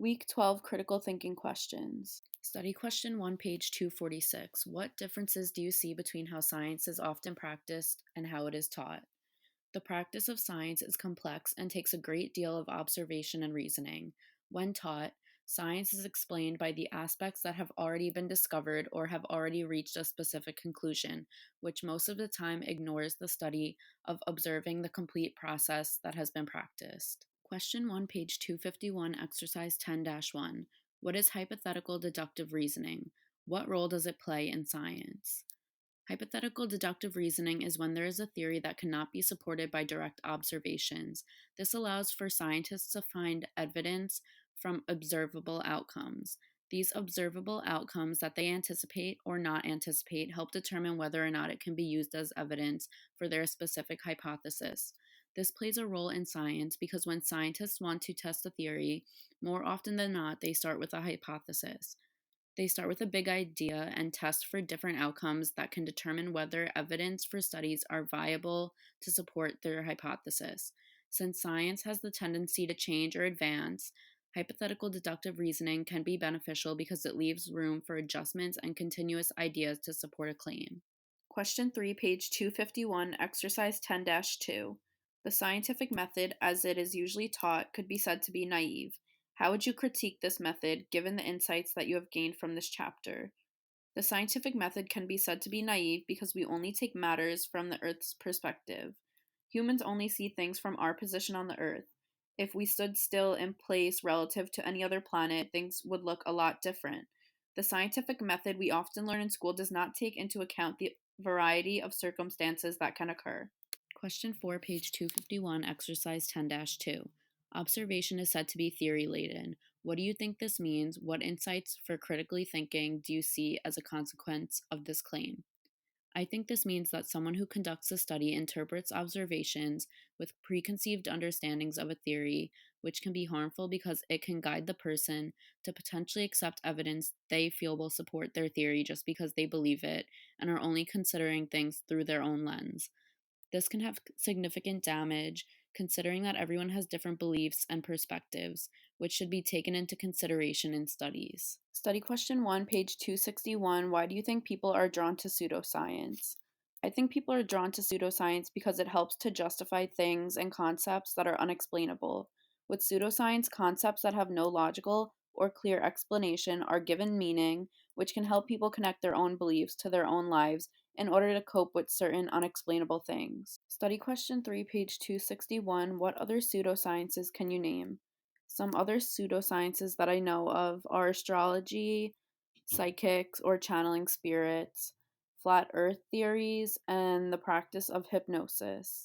Week 12 Critical Thinking Questions. Study question 1, page 246. What differences do you see between how science is often practiced and how it is taught? The practice of science is complex and takes a great deal of observation and reasoning. When taught, science is explained by the aspects that have already been discovered or have already reached a specific conclusion, which most of the time ignores the study of observing the complete process that has been practiced. Question 1, page 251, exercise 10 1. What is hypothetical deductive reasoning? What role does it play in science? Hypothetical deductive reasoning is when there is a theory that cannot be supported by direct observations. This allows for scientists to find evidence from observable outcomes. These observable outcomes that they anticipate or not anticipate help determine whether or not it can be used as evidence for their specific hypothesis. This plays a role in science because when scientists want to test a theory, more often than not, they start with a hypothesis. They start with a big idea and test for different outcomes that can determine whether evidence for studies are viable to support their hypothesis. Since science has the tendency to change or advance, hypothetical deductive reasoning can be beneficial because it leaves room for adjustments and continuous ideas to support a claim. Question 3, page 251, exercise 10 2. The scientific method, as it is usually taught, could be said to be naive. How would you critique this method given the insights that you have gained from this chapter? The scientific method can be said to be naive because we only take matters from the Earth's perspective. Humans only see things from our position on the Earth. If we stood still in place relative to any other planet, things would look a lot different. The scientific method we often learn in school does not take into account the variety of circumstances that can occur. Question 4, page 251, exercise 10 2. Observation is said to be theory laden. What do you think this means? What insights for critically thinking do you see as a consequence of this claim? I think this means that someone who conducts a study interprets observations with preconceived understandings of a theory, which can be harmful because it can guide the person to potentially accept evidence they feel will support their theory just because they believe it and are only considering things through their own lens. This can have significant damage, considering that everyone has different beliefs and perspectives, which should be taken into consideration in studies. Study question 1, page 261. Why do you think people are drawn to pseudoscience? I think people are drawn to pseudoscience because it helps to justify things and concepts that are unexplainable. With pseudoscience, concepts that have no logical or clear explanation are given meaning, which can help people connect their own beliefs to their own lives in order to cope with certain unexplainable things. Study question 3, page 261. What other pseudosciences can you name? Some other pseudosciences that I know of are astrology, psychics or channeling spirits, flat earth theories, and the practice of hypnosis.